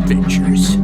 adventures.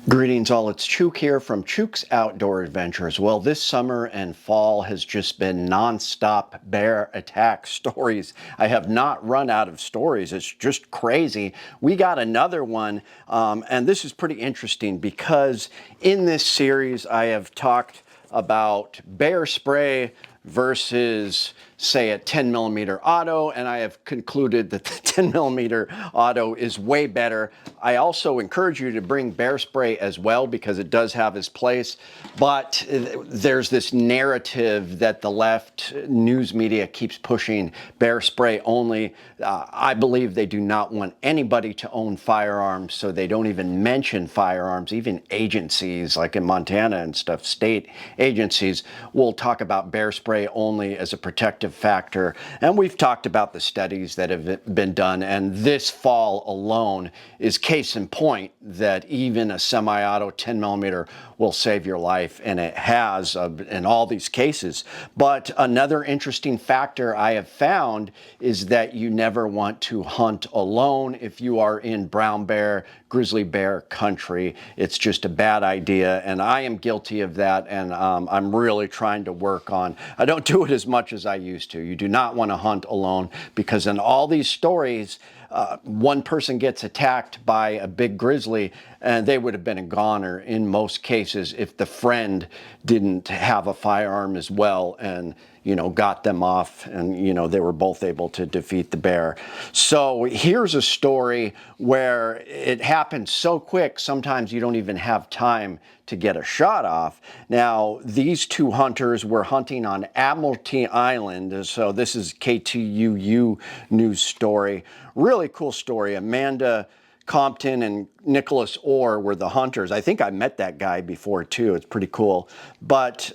Greetings all, it's Chuke here from Chuke's Outdoor Adventures. Well, this summer and fall has just been non-stop bear attack stories. I have not run out of stories. It's just crazy. We got another one, and this is pretty interesting because in this series I have talked about bear spray versus, say, a 10mm auto, and I have concluded that the 10mm auto is way better. I also encourage you to bring bear spray as well because it does have its place, but there's this narrative that the left news media keeps pushing bear spray only. I believe they do not want anybody to own firearms, so they don't even mention firearms. Even agencies like in Montana and stuff, state agencies, will talk about bear spray only as a protective factor. And we've talked about the studies that have been done, and this fall alone is case in point that even a semi-auto 10mm will save your life, and it has in all these cases. But another interesting factor I have found is that you never want to hunt alone if you are in brown bear, grizzly bear country. It's just a bad idea, and I am guilty of that, and I'm really trying to work on. I don't do it as much as I used to. You do not want to hunt alone because in all these stories, one person gets attacked by a big grizzly and they would have been a goner in most cases if the friend didn't have a firearm as well and, you know, got them off, and, you know, they were both able to defeat the bear. So here's a story where it happened so quick, sometimes you don't even have time to get a shot off. Now, these two hunters were hunting on Admiralty Island, so this is KTUU news story. Really cool story. Amanda Compton and Nicholas Orr were the hunters. I think I met that guy before too. It's pretty cool. But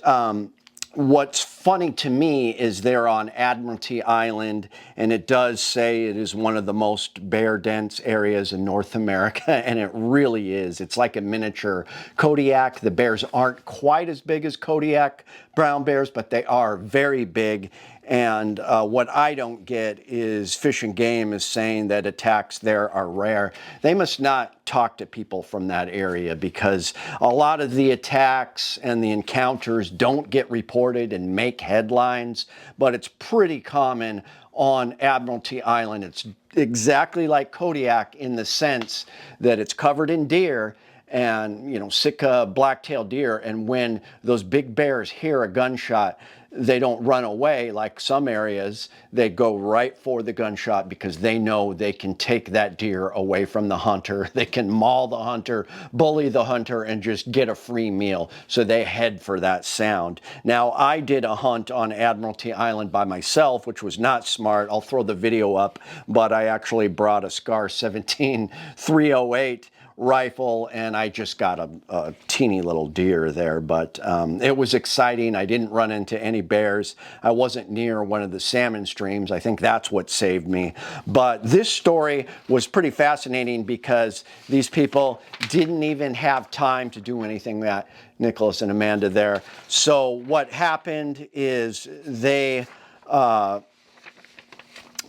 what's funny to me is they're on Admiralty Island, and it does say it is one of the most bear-dense areas in North America, and it really is. It's like a miniature Kodiak. The bears aren't quite as big as Kodiak brown bears, but they are very big. And what I don't get is Fish and Game is saying that attacks there are rare. They must not talk to people from that area because a lot of the attacks and the encounters don't get reported and make headlines, but it's pretty common on Admiralty Island. It's exactly like Kodiak in the sense that it's covered in deer and, you know, Sitka black-tailed deer, and when those big bears hear a gunshot, they don't run away like some areas. They go right for the gunshot because they know they can take that deer away from the hunter. They can maul the hunter, bully the hunter, and just get a free meal. So they head for that sound. Now, I did a hunt on Admiralty Island by myself, which was not smart. I'll throw the video up, but I actually brought a SCAR 17 308 rifle, and I just got a teeny little deer there, but it was exciting. I didn't run into any bears. I wasn't near one of the salmon streams. I think that's what saved me. But this story was pretty fascinating because these people didn't even have time to do anything, that Nicholas and Amanda there. So what happened is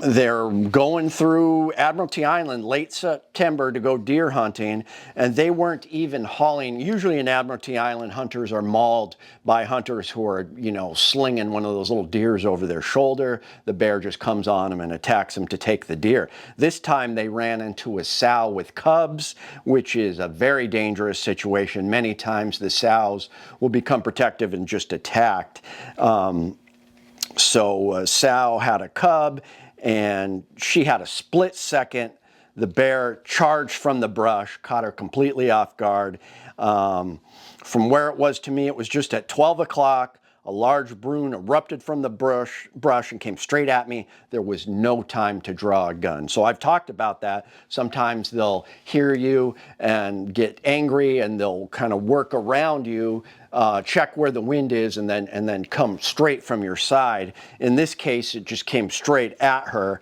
they're going through Admiralty Island late September to go deer hunting, and they weren't even hauling. Usually in Admiralty Island, hunters are mauled by hunters who are, you know, slinging one of those little deers over their shoulder. The bear just comes on them and attacks them to take the deer. This time they ran into a sow with cubs, which is a very dangerous situation. Many times the sows will become protective and just attacked. So sow had a cub, and she had a split second. The bear charged from the brush, caught her completely off guard. From where it was to me, it was just at 12 o'clock. A large balloon erupted from the brush and came straight at me. There was no time to draw a gun. So I've talked about that. Sometimes they'll hear you and get angry, and they'll kind of work around you, check where the wind is, and then come straight from your side. In this case, it just came straight at her.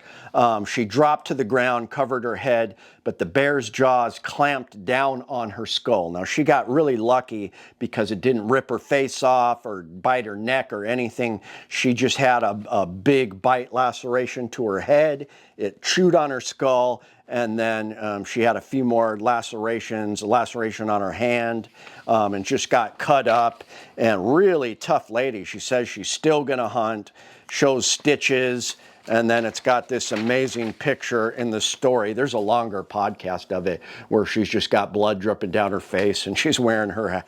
She dropped to the ground, covered her head, but the bear's jaws clamped down on her skull. Now, she got really lucky because it didn't rip her face off or bite her neck or anything. She just had a big bite laceration to her head. It chewed on her skull, and then she had a few more lacerations, a laceration on her hand, and just got cut up. And really tough lady. She says she's still gonna hunt, shows stitches, and then it's got this amazing picture in the story. There's a longer podcast of it where she's just got blood dripping down her face and she's wearing her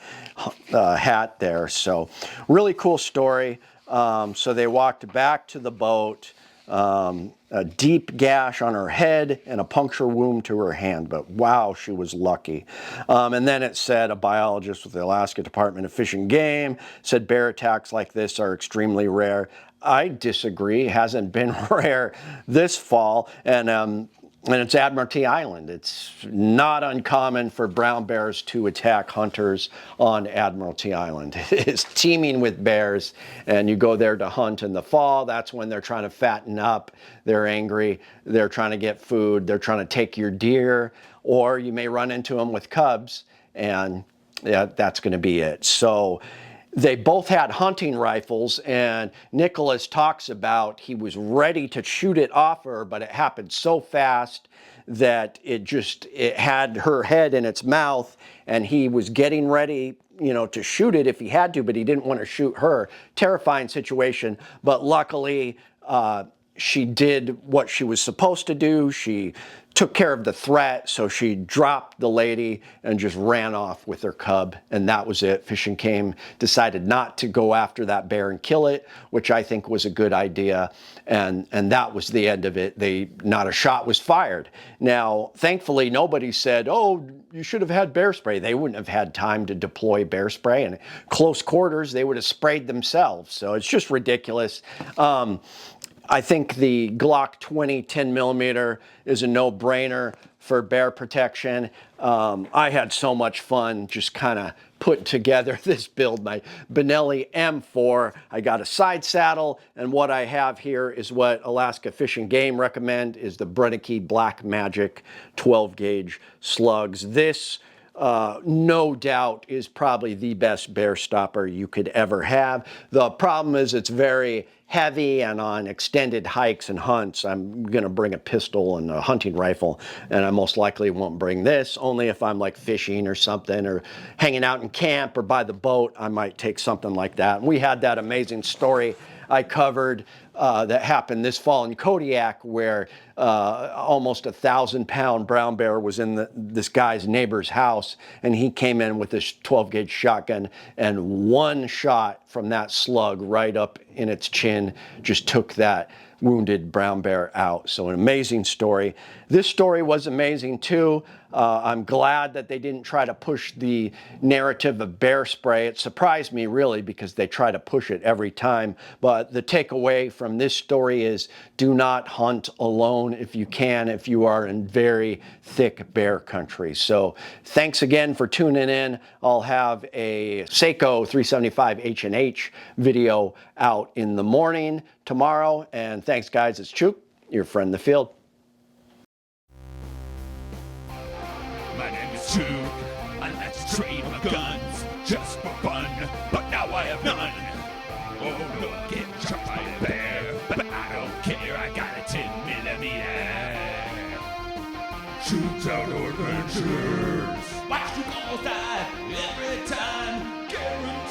hat there. So really cool story. So they walked back to the boat, a deep gash on her head and a puncture wound to her hand, but wow, she was lucky. And then it said a biologist with the Alaska Department of Fish and Game said bear attacks like this are extremely rare. I disagree. It hasn't been rare this fall, and it's Admiralty Island. It's not uncommon for brown bears to attack hunters on Admiralty Island. It's teeming with bears, and you go there to hunt in the fall. That's when they're trying to fatten up. They're angry. They're trying to get food. They're trying to take your deer, or you may run into them with cubs, and yeah, that's going to be it. So they both had hunting rifles, and Nicholas talks about he was ready to shoot it off her, but it happened so fast that it had her head in its mouth, and he was getting ready, you know, to shoot it if he had to, but he didn't want to shoot her. Terrifying situation, but luckily she did what she was supposed to do. She took care of the threat, so she dropped the lady and just ran off with her cub, and that was it. Fish and Game decided not to go after that bear and kill it, which I think was a good idea, and that was the end of it. Not a shot was fired. Now, thankfully, nobody said, oh, you should have had bear spray. They wouldn't have had time to deploy bear spray, and close quarters, they would have sprayed themselves, so it's just ridiculous. I think the Glock 20 10mm is a no-brainer for bear protection. I had so much fun just kind of putting together this build, my Benelli M4. I got a side saddle, and what I have here is what Alaska Fish and Game recommend is the Brennecke Black Magic 12-gauge slugs. This no doubt is probably the best bear stopper you could ever have. The problem is it's very heavy, and on extended hikes and hunts, I'm going to bring a pistol and a hunting rifle, and I most likely won't bring this. Only if I'm like fishing or something, or hanging out in camp or by the boat, I might take something like that. And we had that amazing story I covered that happened this fall in Kodiak, where almost 1,000-pound brown bear was in this guy's neighbor's house, and he came in with this 12-gauge shotgun, and one shot from that slug right up in its chin just took that wounded brown bear out. So an amazing story. This story was amazing too. I'm glad that they didn't try to push the narrative of bear spray. It surprised me really, because they try to push it every time. But the takeaway from this story is do not hunt alone if you can, if you are in very thick bear country. So thanks again for tuning in. I'll have a Seiko 375 H&H video out in the morning tomorrow. And thanks guys, it's Chuke, your friend in the field. My name is Chuke. I like to trade my guns just for fun, but now I have none. Oh, look, get shot by a bear, but I don't care. I got a 10mm. Chuke's Outdoor Adventures. Watch you all die every time. Guaranteed.